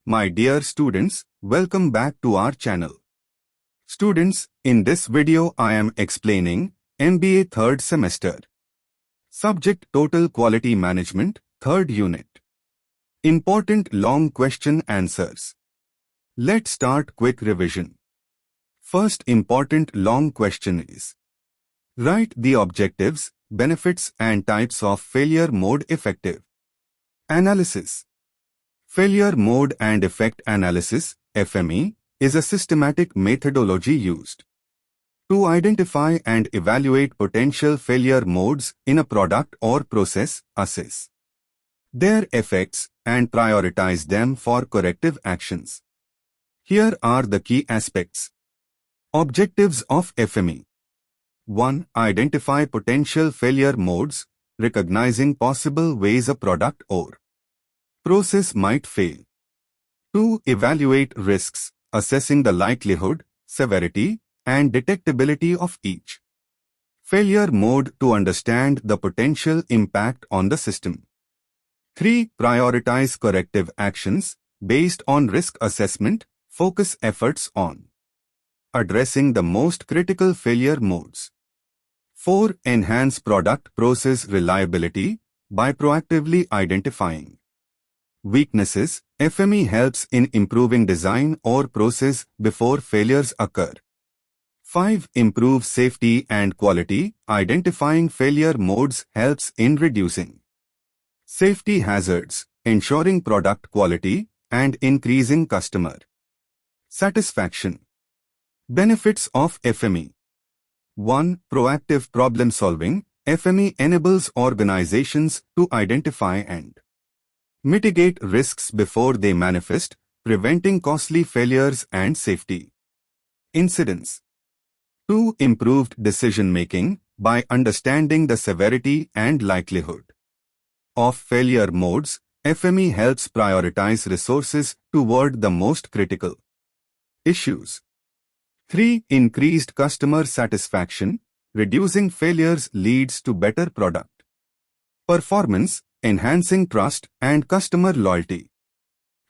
My dear students, welcome back to our channel. Students, in this video I am explaining MBA third semester. Subject Total Quality Management, third unit. Important long question answers. Let's start quick revision. First important long question is: write the objectives, benefits and types of failure mode effective. Analysis. Failure mode and effect analysis, FME, is a systematic methodology used to identify and evaluate potential failure modes in a product or process, assess their effects, and prioritize them for corrective actions. Here are the key aspects. Objectives of FME. 1. Identify potential failure modes, recognizing possible ways a product or process might fail. 2. Evaluate risks, assessing the likelihood, severity, and detectability of each failure mode to understand the potential impact on the system. 3. Prioritize corrective actions. Based on risk assessment, focus efforts on addressing the most critical failure modes. 4. Enhance product process reliability by proactively identifying weaknesses. FME helps in improving design or process before failures occur. 5. Improve safety and quality. Identifying failure modes helps in reducing safety hazards, ensuring product quality, and increasing customer satisfaction. Benefits of FME. 1. Proactive problem solving. FME enables organizations to identify and mitigate risks before they manifest, preventing costly failures and safety incidents. 2. Improved decision-making. By understanding the severity and likelihood of failure modes, FME helps prioritize resources toward the most critical issues. 3. Increased customer satisfaction. Reducing failures leads to better product performance, enhancing trust and customer loyalty.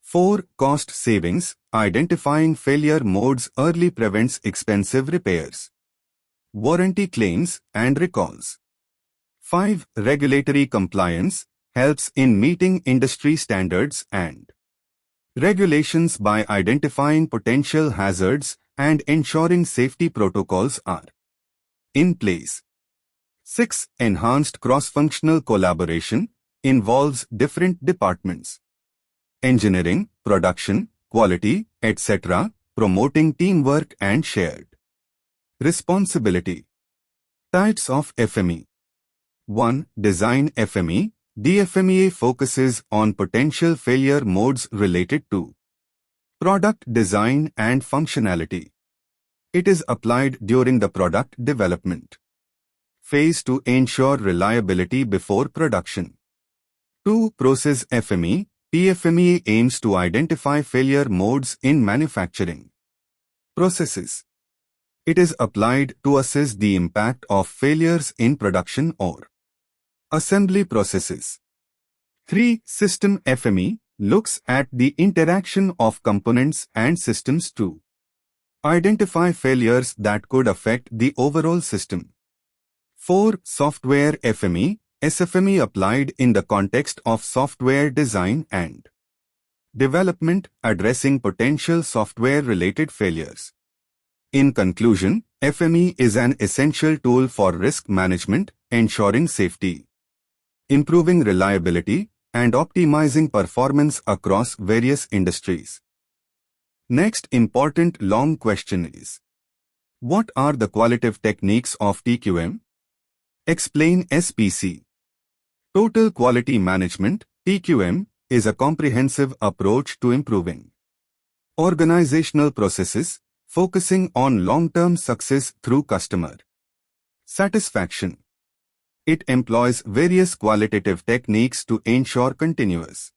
4. Cost savings. Identifying failure modes early prevents expensive repairs, warranty claims, and recalls. 5. Regulatory compliance. Helps in meeting industry standards and regulations by identifying potential hazards and ensuring safety protocols are in place. 6. Enhanced cross-functional collaboration. Involves different departments, engineering, production, quality, etc., promoting teamwork and shared responsibility. Types of FME. 1. Design FME. DFMEA focuses on potential failure modes related to product design and functionality. It is applied during the product development phase to ensure reliability before production. 2. Process FME. PFMEA aims to identify failure modes in manufacturing processes. It is applied to assess the impact of failures in production or assembly processes. 3. System FME looks at the interaction of components and systems to identify failures that could affect the overall system. 4. Software FME. SFME applied in the context of software design and development, addressing potential software-related failures. In conclusion, FME is an essential tool for risk management, ensuring safety, improving reliability, and optimizing performance across various industries. Next important long question is: what are the qualitative techniques of TQM? Explain SPC. Total Quality Management, TQM, is a comprehensive approach to improving organizational processes, focusing on long-term success through customer satisfaction. It employs various qualitative techniques to ensure continuous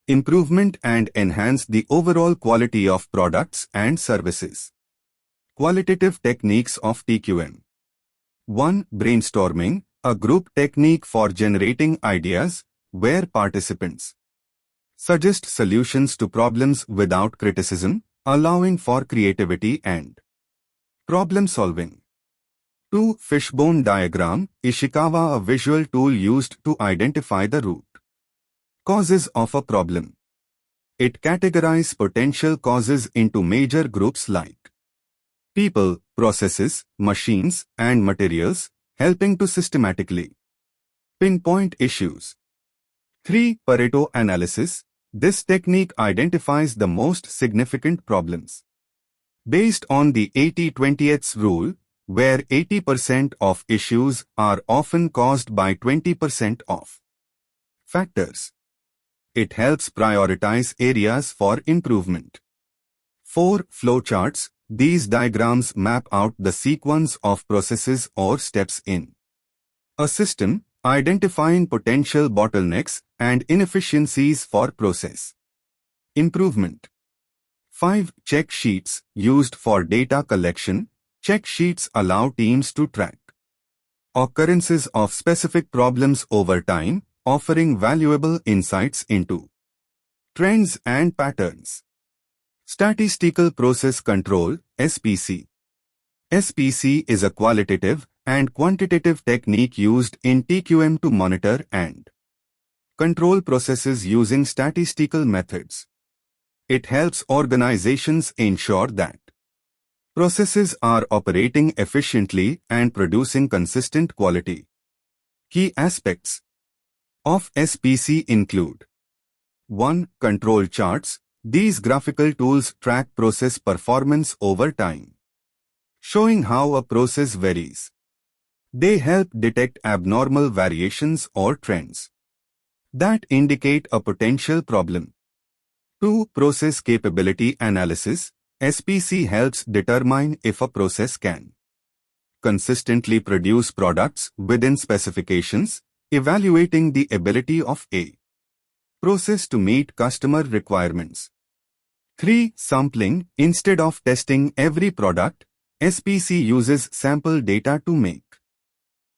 improvement and enhance the overall quality of products and services. Qualitative techniques of TQM. 1. Brainstorming, a group technique for generating ideas, where participants Suggest solutions to problems without criticism, allowing for creativity and problem solving. 2. Fishbone diagram. Ishikawa, a visual tool used to identify the root causes of a problem. It categorizes potential causes into major groups like people, processes, machines, and materials, helping to systematically pinpoint issues. 3. Pareto analysis. This technique identifies the most significant problems based on the 80-20 rule, where 80% of issues are often caused by 20% of factors. It helps prioritize areas for improvement. 4. Flowcharts. These diagrams map out the sequence of processes or steps in a system, identifying potential bottlenecks and inefficiencies for process improvement. 5. Check sheets. Used for data collection, check sheets allow teams to track occurrences of specific problems over time, offering valuable insights into trends and patterns. Statistical Process Control, SPC. SPC is a qualitative and quantitative technique used in TQM to monitor and control processes using statistical methods. It helps organizations ensure that processes are operating efficiently and producing consistent quality. Key aspects of SPC include 1. Control charts. These graphical tools track process performance over time, showing how a process varies. They help detect abnormal variations or trends that indicate a potential problem. 2. Process capability analysis. SPC helps determine if a process can consistently produce products within specifications, evaluating the ability of a process to meet customer requirements. 3. Sampling. Instead of testing every product, SPC uses sample data to make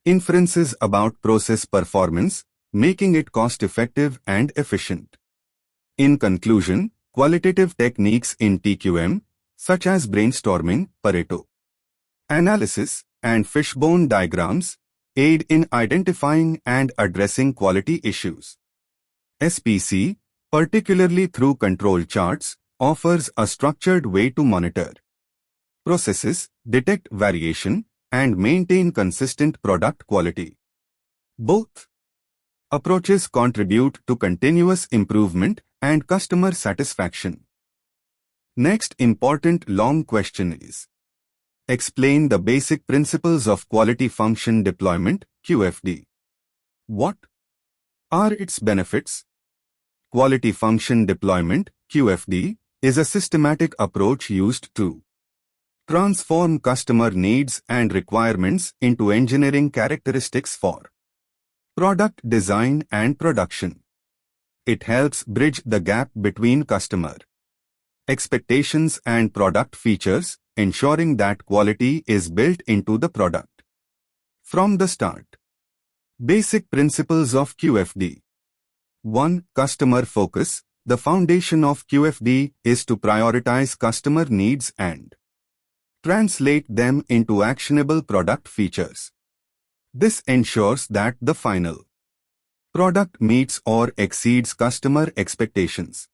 inferences about process performance, making it cost-effective and efficient. In conclusion, qualitative techniques in TQM, such as brainstorming, Pareto analysis, and fishbone diagrams, aid in identifying and addressing quality issues. SPC, particularly through control charts, offers a structured way to monitor processes, detect variation, and maintain consistent product quality. Both approaches contribute to continuous improvement and customer satisfaction. Next important long question is: explain the basic principles of quality function deployment, QFD. What are its benefits? Quality function deployment, QFD, is a systematic approach used to transform customer needs and requirements into engineering characteristics for product design and production. It helps bridge the gap between customer expectations and product features, ensuring that quality is built into the product from the start. Basic principles of QFD. 1. Customer focus. The foundation of QFD is to prioritize customer needs and translate them into actionable product features. This ensures that the final product meets or exceeds customer expectations.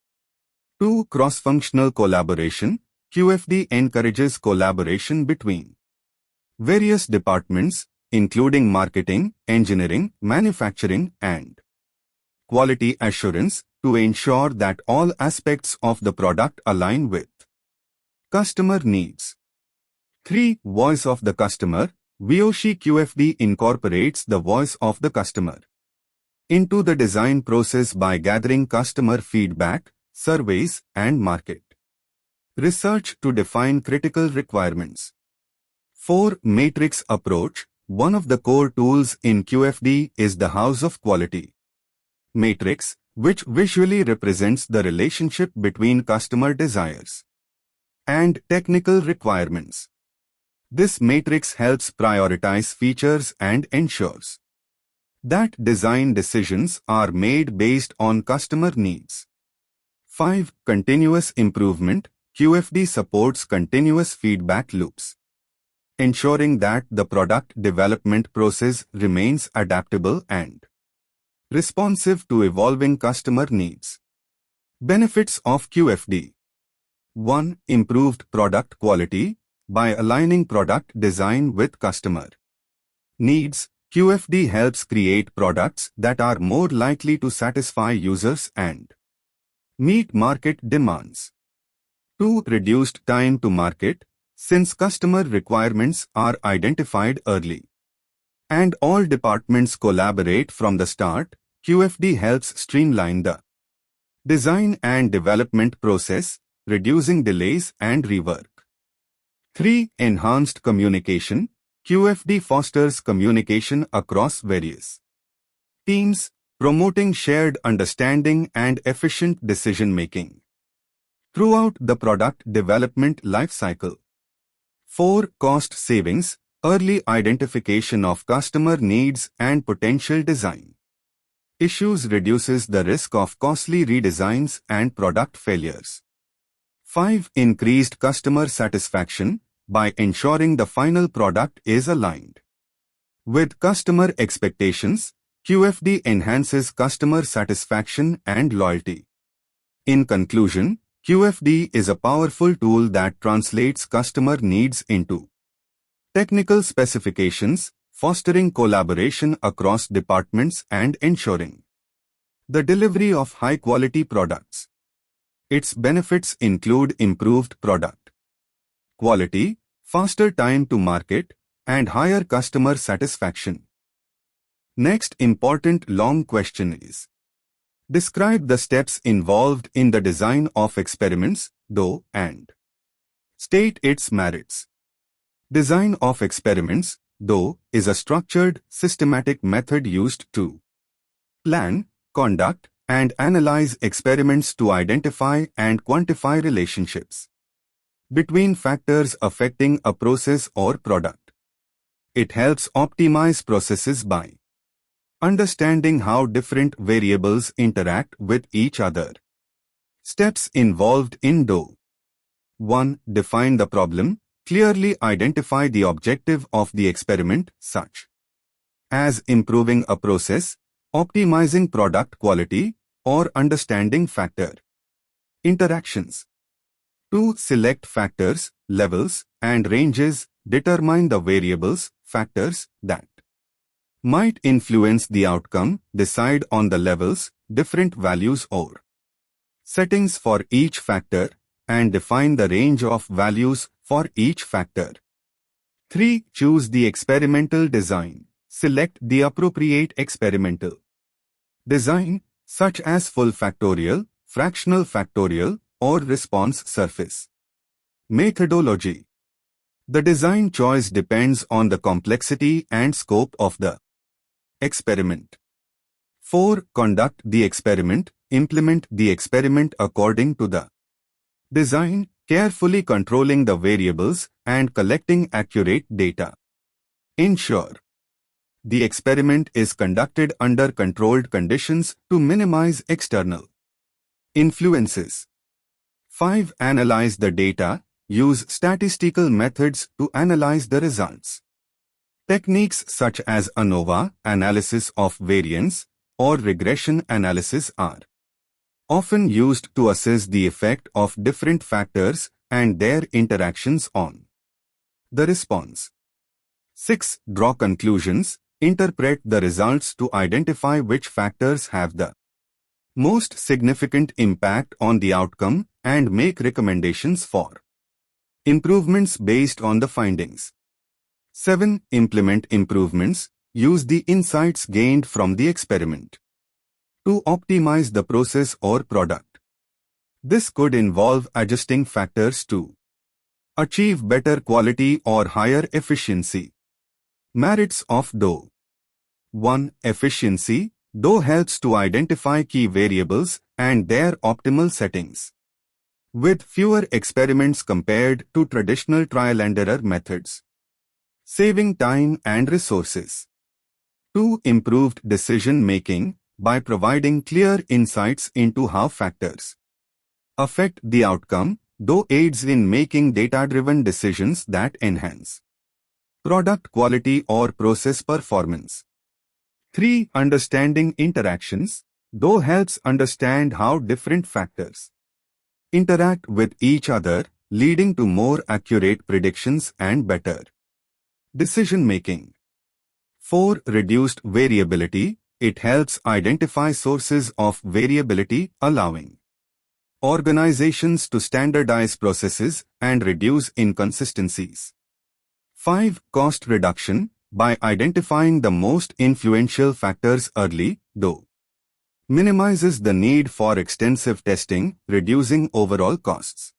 2. Cross-functional collaboration. QFD encourages collaboration between various departments, including marketing, engineering, manufacturing, and quality assurance, to ensure that all aspects of the product align with customer needs. 3. Voice of the customer. VOC QFD incorporates the voice of the customer into the design process by gathering customer feedback, surveys, and market research to define critical requirements. 4. Matrix approach. One of the core tools in QFD is the House of Quality matrix, which visually represents the relationship between customer desires and technical requirements. This matrix helps prioritize features and ensures that design decisions are made based on customer needs. 5. Continuous improvement. QFD supports continuous feedback loops, ensuring that the product development process remains adaptable and responsive to evolving customer needs. Benefits of QFD. 1. Improved product quality. By aligning product design with customer needs, QFD helps create products that are more likely to satisfy users and meet market demands. 2. Reduced time to market. Since customer requirements are identified early and all departments collaborate from the start, QFD helps streamline the design and development process, reducing delays and rework. 3. Enhanced communication. QFD fosters communication across various teams, promoting shared understanding and efficient decision-making throughout the product development lifecycle. 4. Cost savings. Early identification of customer needs and potential design issues reduces the risk of costly redesigns and product failures. 5. Increased customer satisfaction. By ensuring the final product is aligned with customer expectations, QFD enhances customer satisfaction and loyalty. In conclusion, QFD is a powerful tool that translates customer needs into technical specifications, fostering collaboration across departments and ensuring the delivery of high-quality products. Its benefits include improved product quality, faster time to market, and higher customer satisfaction. Next important long question is: describe the steps involved in the design of experiments, though, and state its merits. Design of experiments, though, is a structured, systematic method used to plan, conduct, and analyze experiments to identify and quantify relationships between factors affecting a process or product. It helps optimize processes by understanding how different variables interact with each other. Steps involved in DO. 1. Define the problem. Clearly identify the objective of the experiment, such as improving a process, optimizing product quality, or understanding factor interactions. 2. Select factors, levels, and ranges. Determine the variables, factors, that might influence the outcome. Decide on the levels, different values or settings for each factor, and define the range of values for each factor. 3. Choose the experimental design. Select the appropriate experimental design, such as full factorial, fractional factorial, or response surface. Methodology. The design choice depends on the complexity and scope of the experiment. 4. Conduct the experiment. Implement the experiment according to the design, carefully controlling the variables and collecting accurate data. Ensure the experiment is conducted under controlled conditions to minimize external influences. 5. Analyze the data. Use statistical methods to analyze the results. Techniques such as ANOVA, analysis of variance, or regression analysis are often used to assess the effect of different factors and their interactions on the response. 6. Draw conclusions. Interpret the results to identify which factors have the most significant impact on the outcome and make recommendations for improvements based on the findings. 7. Implement improvements. Use the insights gained from the experiment to optimize the process or product. This could involve adjusting factors to achieve better quality or higher efficiency. Merits of DO. 1. Efficiency. DO helps to identify key variables and their optimal settings, with fewer experiments compared to traditional trial-and-error methods, saving time and resources. 2. Improved decision-making. By providing clear insights into how factors affect the outcome, though aids in making data-driven decisions that enhance product quality or process performance. 3. Understanding interactions, though helps understand how different factors interact with each other, leading to more accurate predictions and better decision-making. 4. Reduced variability, it helps identify sources of variability, allowing organizations to standardize processes and reduce inconsistencies. 5. Cost reduction, by identifying the most influential factors early, though minimizes the need for extensive testing, reducing overall costs.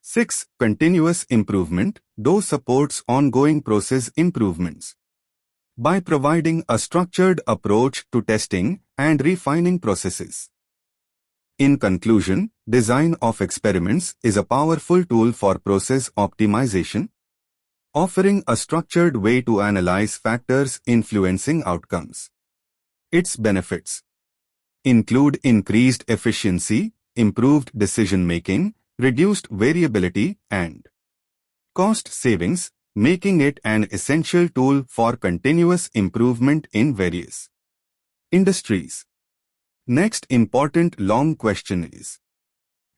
6. Continuous improvement, though supports ongoing process improvements by providing a structured approach to testing and refining processes. In conclusion, design of experiments is a powerful tool for process optimization, offering a structured way to analyze factors influencing outcomes. Its benefits include increased efficiency, improved decision-making, reduced variability, and cost savings, making it an essential tool for continuous improvement in various industries. Next important long question is: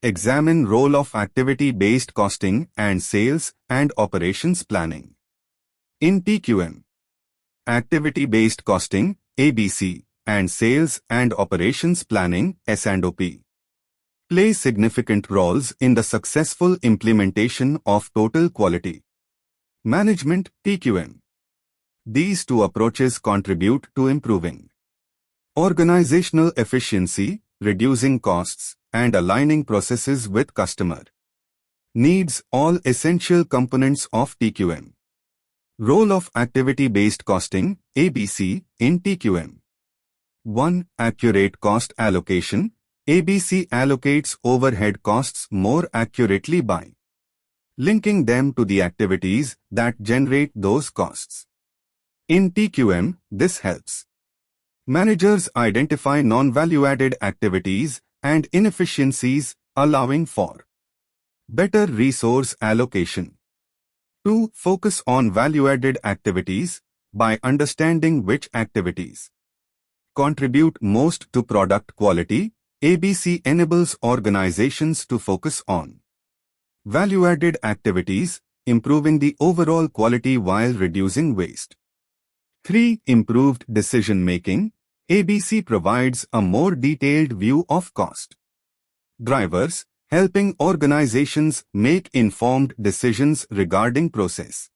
examine role of activity-based costing and sales and operations planning in TQM. Activity-based costing, ABC, and sales and operations planning, S&OP, play significant roles in the successful implementation of total quality management, TQM. These two approaches contribute to improving organizational efficiency, reducing costs, and aligning processes with customer needs, all essential components of TQM. Role of activity-based costing, ABC, in TQM. 1. Accurate cost allocation. ABC allocates overhead costs more accurately by linking them to the activities that generate those costs. In TQM, this helps managers identify non-value-added activities and inefficiencies, allowing for better resource allocation. 2. Focus on value-added activities. By understanding which activities contribute most to product quality, ABC enables organizations to focus on value-added activities, improving the overall quality while reducing waste. 3. Improved decision-making. ABC provides a more detailed view of cost drivers, helping organizations make informed decisions regarding process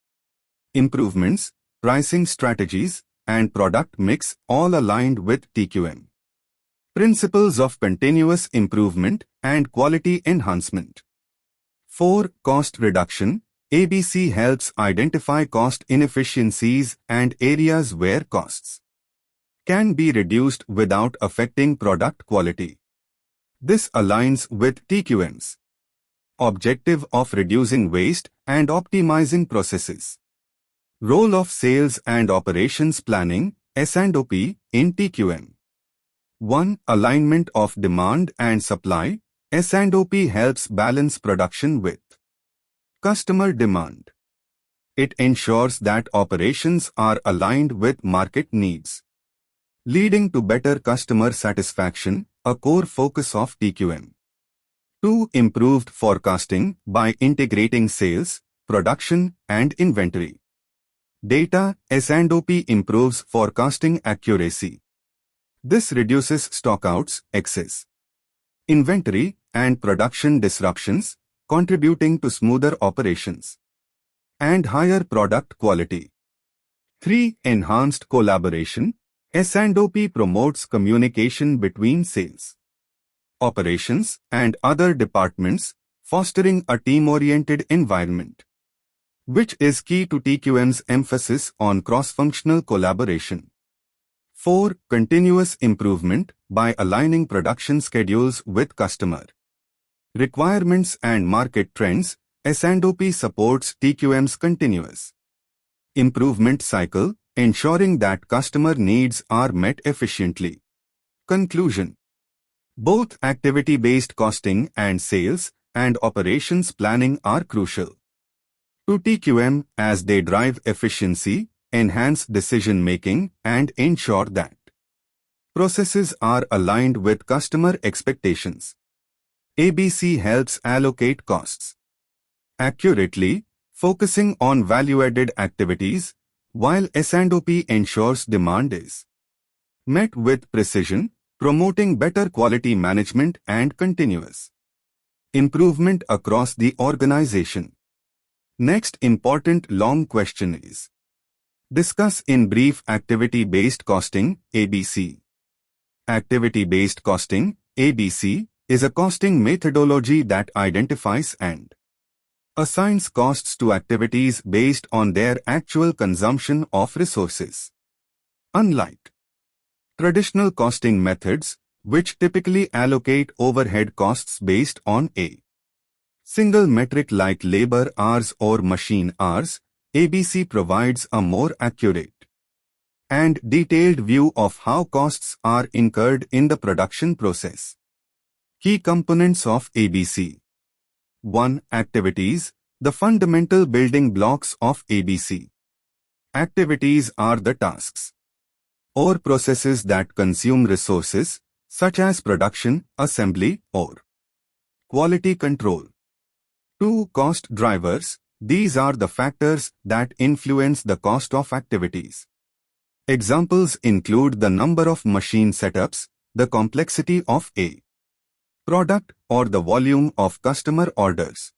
improvements, pricing strategies, and product mix, all aligned with TQM principles of continuous improvement and quality enhancement. 4. Cost reduction. ABC helps identify cost inefficiencies and areas where costs can be reduced without affecting product quality. This aligns with TQM's objective of reducing waste and optimizing processes. Role of sales and operations planning, S&OP, in TQM. 1. Alignment of demand and supply. S&OP helps balance production with customer demand. It ensures that operations are aligned with market needs, leading to better customer satisfaction, a core focus of TQM. 2. Improved forecasting. By integrating sales, production, and inventory data, S&OP improves forecasting accuracy. This reduces stockouts, excess inventory, and production disruptions, contributing to smoother operations and higher product quality. 3. Enhanced collaboration. S&OP promotes communication between sales, operations, and other departments, fostering a team-oriented environment, which is key to TQM's emphasis on cross-functional collaboration. 4. Continuous improvement. By aligning production schedules with customer requirements and market trends, S&OP supports TQM's continuous improvement cycle, ensuring that customer needs are met efficiently. Conclusion. Both activity-based costing and sales and operations planning are crucial to TQM as they drive efficiency, enhance decision-making, and ensure that processes are aligned with customer expectations. ABC helps allocate costs accurately, focusing on value-added activities, while S&OP ensures demand is met with precision, promoting better quality management and continuous improvement across the organization. Next important long question is: discuss in brief activity-based costing, ABC. Activity-based costing, ABC, is a costing methodology that identifies and assigns costs to activities based on their actual consumption of resources. Unlike traditional costing methods, which typically allocate overhead costs based on a single metric like labor hours or machine hours, ABC provides a more accurate and detailed view of how costs are incurred in the production process. Key components of ABC. 1. Activities, the fundamental building blocks of ABC. Activities are the tasks or processes that consume resources, such as production, assembly, or quality control. 2. Cost drivers, these are the factors that influence the cost of activities. Examples include the number of machine setups, the complexity of a product, or the volume of customer orders.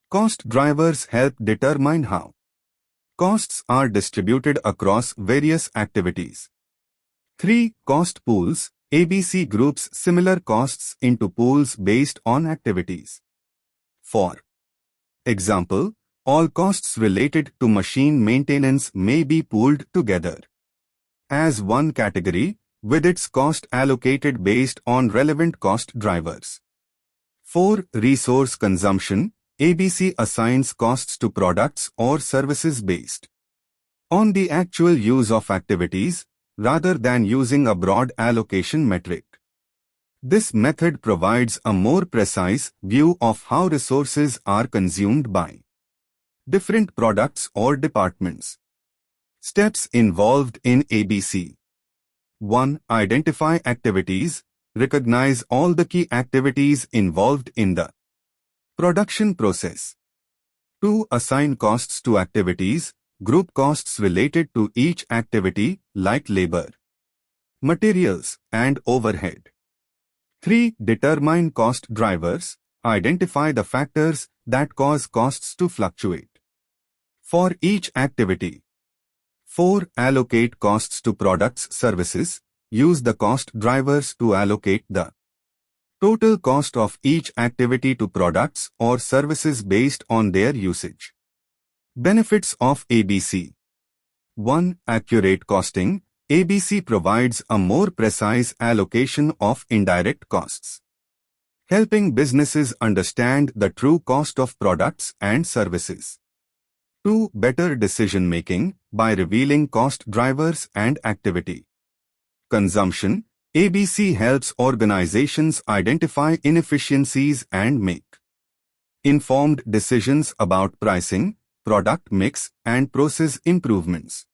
Cost drivers help determine how costs are distributed across various activities. 3. Cost pools, ABC groups similar costs into pools based on activities. For example, all costs related to machine maintenance may be pooled together as one category, with its cost allocated based on relevant cost drivers. 4. Resource consumption, ABC assigns costs to products or services based on the actual use of activities, rather than using a broad allocation metric. This method provides a more precise view of how resources are consumed by different products or departments. Steps involved in ABC. 1. Identify activities. Recognize all the key activities involved in the production process. 2. Assign costs to activities. Group costs related to each activity, like labor, materials, and overhead. 3. Determine cost drivers. Identify the factors that cause costs to fluctuate for each activity. 4. Allocate costs to products, services. Use the cost drivers to allocate the total cost of each activity to products or services based on their usage. Benefits of ABC. 1. Accurate costing. ABC provides a more precise allocation of indirect costs, helping businesses understand the true cost of products and services. 2. Better decision-making. By revealing cost drivers and activity consumption, ABC helps organizations identify inefficiencies and make informed decisions about pricing, product mix, and process improvements.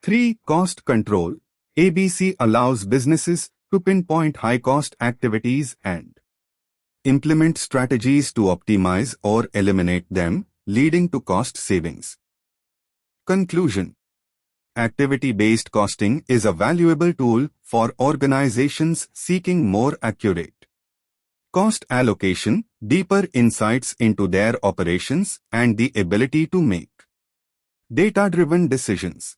3. Cost control. ABC allows businesses to pinpoint high-cost activities and implement strategies to optimize or eliminate them, leading to cost savings. Conclusion. Activity-based costing is a valuable tool for organizations seeking more accurate cost allocation, deeper insights into their operations, and the ability to make data-driven decisions.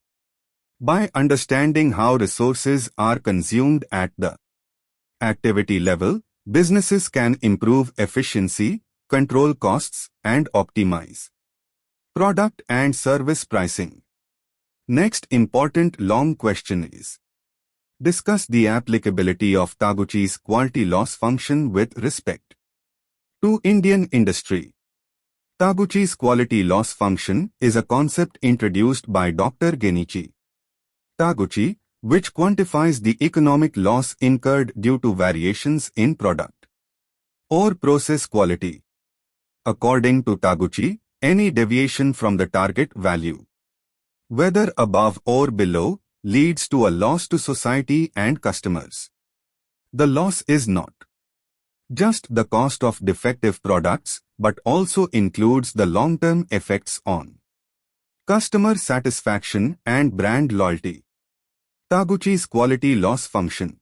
By understanding how resources are consumed at the activity level, businesses can improve efficiency, control costs, and optimize product and service pricing. Next important long question is: discuss the applicability of Taguchi's quality loss function with respect to Indian industry. Taguchi's quality loss function is a concept introduced by Dr. Genichi Taguchi, which quantifies the economic loss incurred due to variations in product or process quality. According to Taguchi, any deviation from the target value, whether above or below, leads to a loss to society and customers. The loss is not just the cost of defective products, but also includes the long-term effects on customer satisfaction and brand loyalty. Taguchi's quality loss function.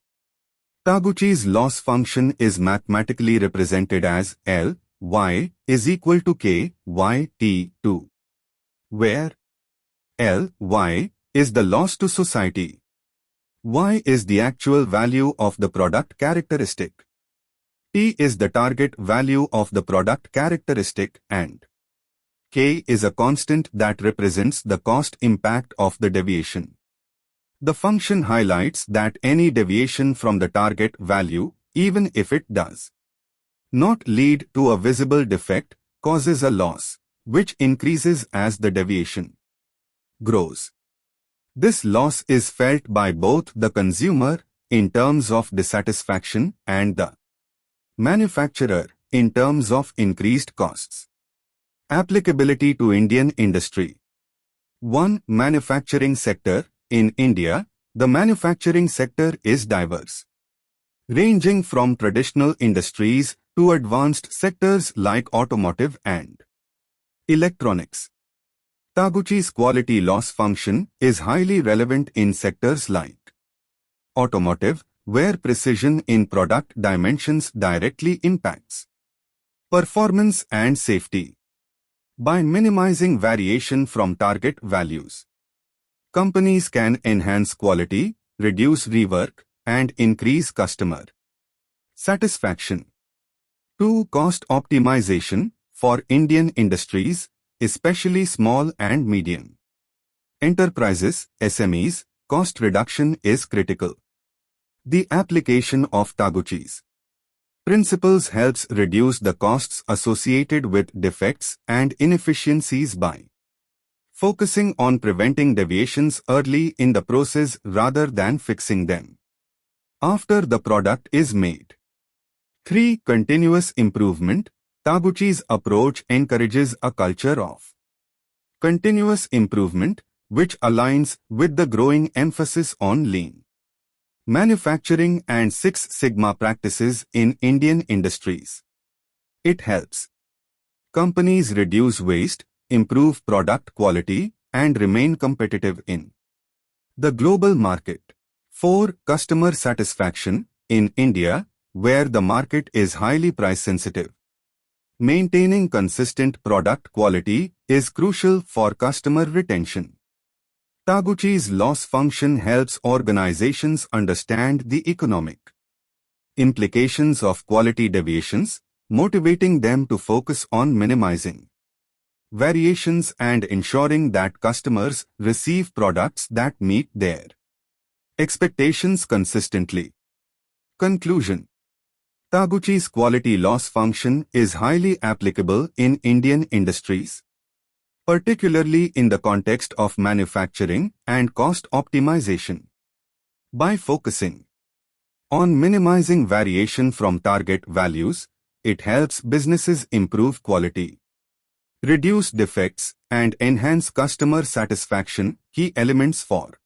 Taguchi's loss function is mathematically represented as L, Y is equal to K, Y, T, 2, where L, Y is the loss to society, Y is the actual value of the product characteristic, T is the target value of the product characteristic, and K is a constant that represents the cost impact of the deviation. The function highlights that any deviation from the target value, even if it does not lead to a visible defect, causes a loss, which increases as the deviation grows. This loss is felt by both the consumer, in terms of dissatisfaction, and the manufacturer, in terms of increased costs. Applicability to Indian industry. 1. Manufacturing sector. In India, the manufacturing sector is diverse, ranging from traditional industries to advanced sectors like automotive and electronics. Taguchi's quality loss function is highly relevant in sectors like automotive, where precision in product dimensions directly impacts performance and safety. By minimizing variation from target values, companies can enhance quality, reduce rework, and increase customer satisfaction. 2. Cost optimization. For Indian industries, especially small and medium enterprises, SMEs, cost reduction is critical. The application of Taguchi's principles helps reduce the costs associated with defects and inefficiencies by focusing on preventing deviations early in the process rather than fixing them after the product is made. 3. Continuous improvement. Taguchi's approach encourages a culture of continuous improvement, which aligns with the growing emphasis on lean manufacturing and Six Sigma practices in Indian industries. It helps companies reduce waste, improve product quality, and remain competitive in the global market. 4. Customer satisfaction. In India, where the market is highly price-sensitive, maintaining consistent product quality is crucial for customer retention. Taguchi's loss function helps organizations understand the economic implications of quality deviations, motivating them to focus on minimizing variations and ensuring that customers receive products that meet their expectations consistently. Conclusion. Taguchi's quality loss function is highly applicable in Indian industries, particularly in the context of manufacturing and cost optimization. By focusing on minimizing variation from target values, it helps businesses improve quality, reduce defects, and enhance customer satisfaction, key elements for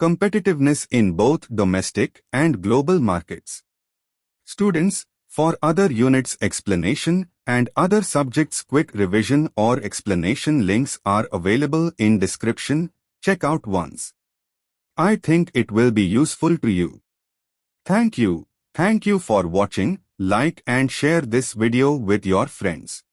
competitiveness in both domestic and global markets. Students, for other units explanation and other subjects quick revision or explanation links are available in description. Check out once. I think it will be useful to you. Thank you. Thank you for watching. Like and share this video with your friends.